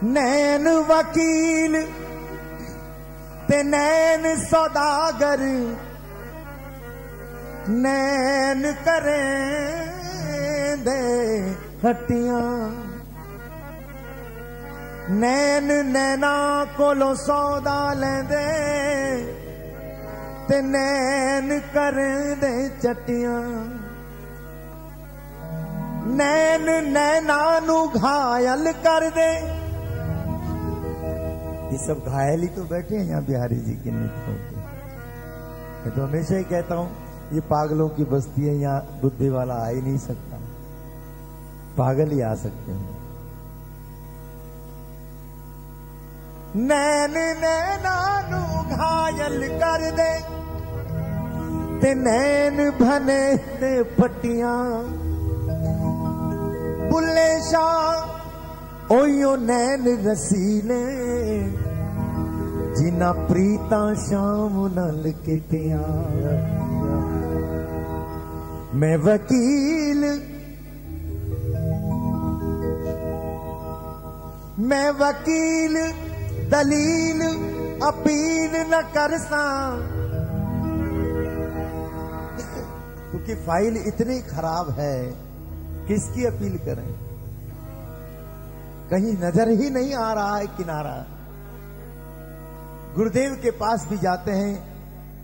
नैन वकील ते नैन सौदागर नैन करें दे हट्टियां नैन नैना कोलों सौदा लेंदे ते नैन करें दे चट्टियां नैन नैना नू घायल कर दे। ये सब घायल ही तो बैठे हैं यहाँ बिहारी जी के नृत्यों पे। मैं तो हमेशा ही कहता हूँ ये पागलों की बस्ती है, यहाँ बुद्धि वाला आ ही नहीं सकता, पागल ही आ सकते हैं। नैन नैना नू घायल कर दे ते नैन भने ते पट्टियां बुल्ले शाह ओयो नैन रसीले जिना प्रीता शाम नल कितियां। मैं वकील दलील अपील न कर सा क्योंकि फाइल इतनी खराब है, किसकी अपील करें? कहीं नजर ही नहीं आ रहा है किनारा। गुरुदेव के पास भी जाते हैं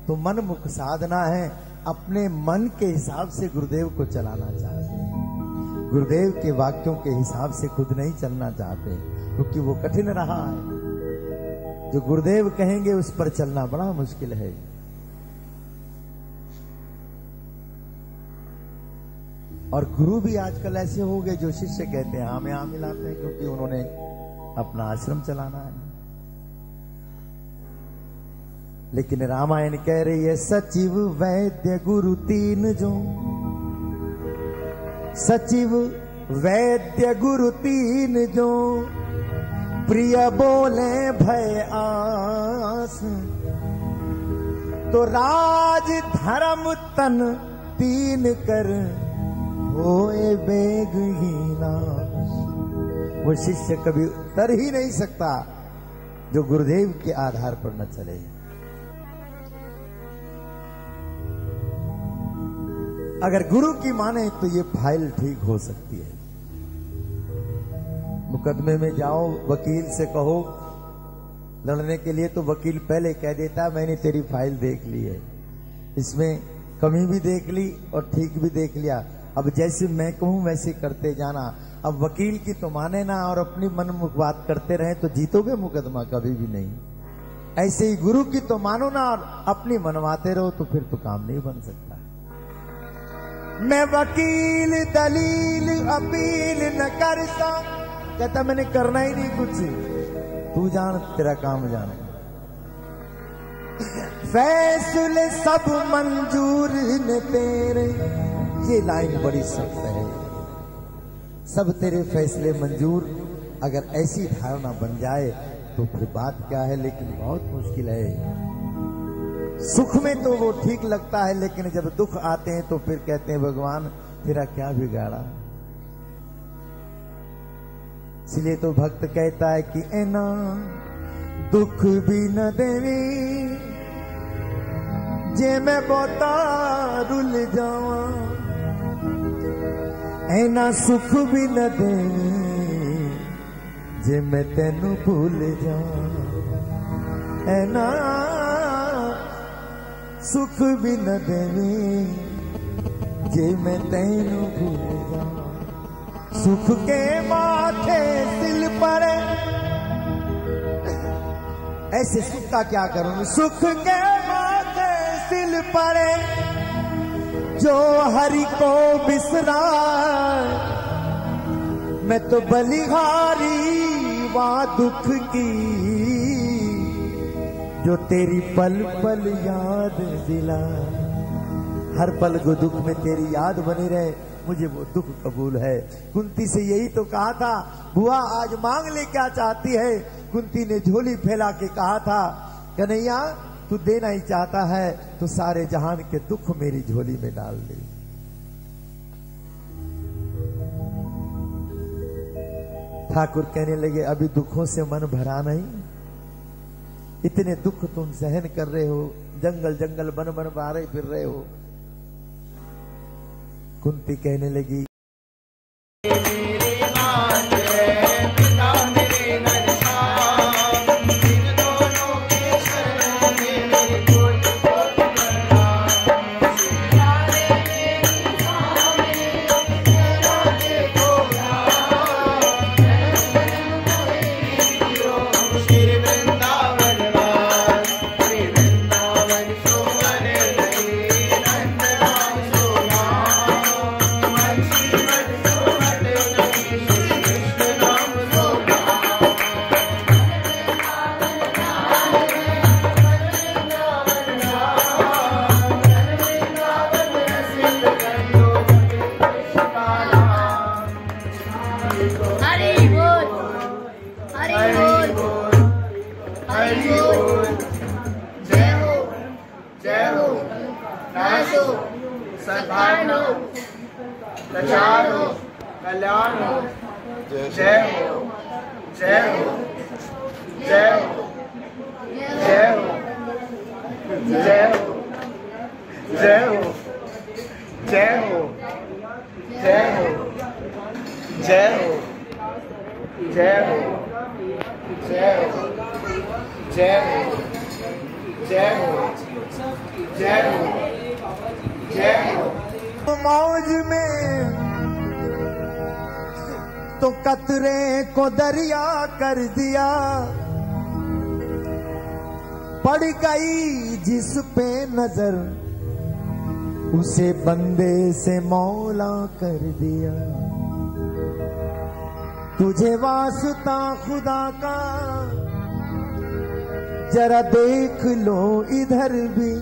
तो मन मुख साधना है, अपने मन के हिसाब से गुरुदेव को चलाना चाहते हैं। गुरुदेव के वाक्यों के हिसाब से खुद नहीं चलना चाहते क्योंकि वो कठिन रहा है। जो गुरुदेव कहेंगे उस पर चलना बड़ा मुश्किल है। और गुरु भी आजकल ऐसे हो गए जो शिष्य कहते हैं हाँ में हाँ मिलाते हैं क्योंकि उन्होंने अपना आश्रम चलाना है। लेकिन रामायण कह रही है सचिव वैद्य गुरु तीन जो, सचिव वैद्य गुरु तीन जो, प्रिय बोले भय आस, तो राज धर्म तन तीन कर होए बेगहीना। वो शिष्य कभी तर ही नहीं सकता जो गुरुदेव के आधार पर न चले। अगर गुरु की माने तो ये फाइल ठीक हो सकती है। मुकदमे में जाओ, वकील से कहो लड़ने के लिए तो वकील पहले कह देता है मैंने तेरी फाइल देख ली है, इसमें कमी भी देख ली और ठीक भी देख लिया, अब जैसे मैं कहूं वैसे करते जाना। अब वकील की तो माने ना और अपनी मनमुख बात करते रहे तो जीतोगे मुकदमा कभी भी नहीं। ऐसे ही गुरु की तो मानो ना और अपनी मनवाते रहो तो फिर तो काम नहीं बन सकता। मैं वकील दलील अपील न कर सा, कहता मैंने करना ही नहीं कुछ, तू जान तेरा काम जाने। फैसले सब मंजूर न तेरे, ये लाइन बड़ी सख्त है। सब तेरे फैसले मंजूर, अगर ऐसी धारणा बन जाए तो फिर बात क्या है, लेकिन बहुत मुश्किल है। सुख में तो वो ठीक लगता है लेकिन जब दुख आते हैं तो फिर कहते हैं भगवान तेरा क्या बिगाड़ा। इसलिए तो भक्त कहता है कि ऐना दुख भी न देवी जे मैं बहुता रुल जावा, ऐना सुख भी न देवी जे मैं तेनू भूल जावा, ऐना सुख भी न देवी जे मैं तेनू भूल जावा। सुख के माथे सिल पर, ऐसे सुख का क्या करूं, सुख के माथे सिल पर जो हरि को बिसरा, मैं तो बलिहारी वा दुख की जो तेरी पल पल याद दिला। हर पल को दुख में तेरी याद बनी रहे, मुझे वो दुख कबूल है। कुंती से यही तो कहा था, बुआ आज मांग ले क्या चाहती है। कुंती ने झोली फैला के कहा था कन्हैया तू देना ही चाहता है तो सारे जहान के दुख मेरी झोली में डाल दे। ठाकुर कहने लगे अभी दुखों से मन भरा नहीं, इतने दुख तुम सहन कर रहे हो, जंगल जंगल बन बन बाहर फिर रहे हो। कुंती कहने लगी कल्याण हो, जय हो, जय हो, जय हो, जय हो, जय हो, जय हो, जय हो, जय हो, जय हो, जय हो, जय हो, जय हो, जय हो, जय हो, जय हो। मौज में तो कतरे को दरिया कर दिया, पड़ गई जिस पे नजर उसे बंदे से मौला कर दिया। तुझे वास्ता खुदा का जरा देख लो इधर भी।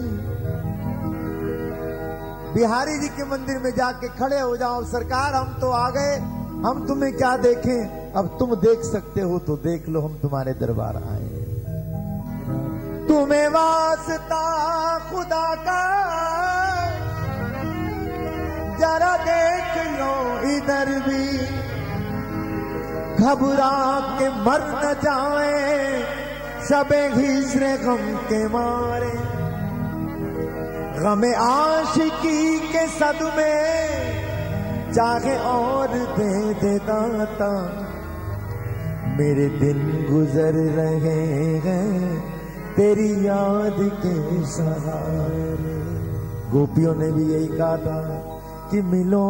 बिहारी जी के मंदिर में जाके खड़े हो जाओ, सरकार हम तो आ गए, हम तुम्हें क्या देखें, अब तुम देख सकते हो तो देख लो, हम तुम्हारे दरबार आए। तुम्हें वास्ता खुदा का जरा देख लो इधर भी, घबरा के मर न जाए सबे घिसरे गम के मारे। गमे आशिकी के सदमे चाहे और दे दे दाता, मेरे दिन गुजर रहे हैं तेरी याद के सहारे। गोपियों ने भी यही कहा था कि मिलो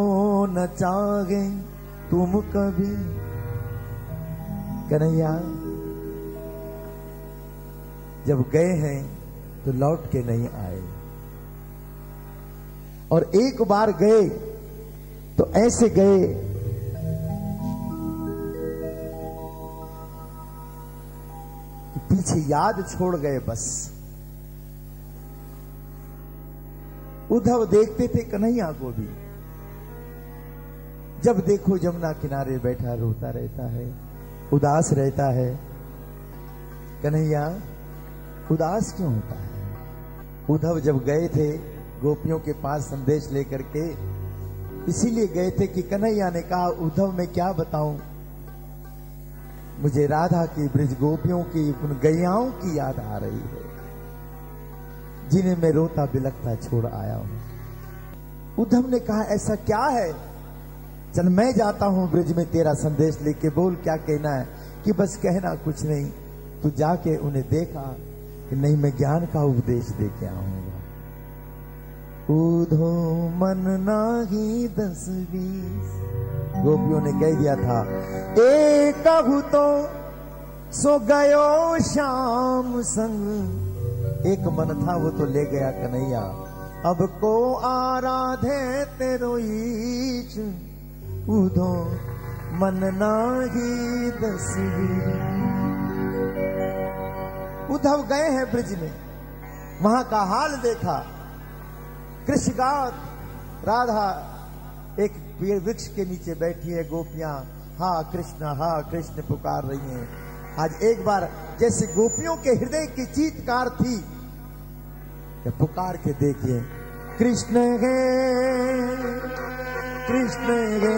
न चाहे तुम कभी। कन्हैया जब गए हैं तो लौट के नहीं आए, और एक बार गए तो ऐसे गए कि पीछे याद छोड़ गए बस। उद्धव देखते थे कन्हैया को भी, जब देखो जमुना किनारे बैठा रोता रहता है, उदास रहता है। कन्हैया उदास क्यों होता है? उद्धव जब गए थे गोपियों के पास संदेश लेकर के, इसीलिए गए थे कि कन्हैया ने कहा उद्धव मैं क्या बताऊं, मुझे राधा की ब्रज गोपियों की उन गैयाओं की याद आ रही है जिन्हें मैं रोता बिलखता छोड़ आया हूं। उद्धव ने कहा ऐसा क्या है, चल मैं जाता हूं ब्रज में तेरा संदेश लेके, बोल क्या कहना है। कि बस कहना कुछ नहीं, तू जाके उन्हें देखा कि नहीं मैं ज्ञान का उपदेश दे के आऊंगा। उधो मन नाही 10-20 गोपियों ने कह दिया था, एक कहू तो सो गयो श्याम संग। एक मन था वो तो ले गया कन्हैया, अब को आराधे तेरो ईच। उधो मन नाही 10-20। उद्धव गए हैं ब्रिज में, वहां का हाल देखा। कृष्णगात राधा एक पेड़ वृक्ष के नीचे बैठी है, गोपियां हा कृष्ण पुकार रही हैं। आज एक बार जैसे गोपियों के हृदय की चीत्कार थी, तो पुकार के देखिए कृष्ण गे कृष्ण गे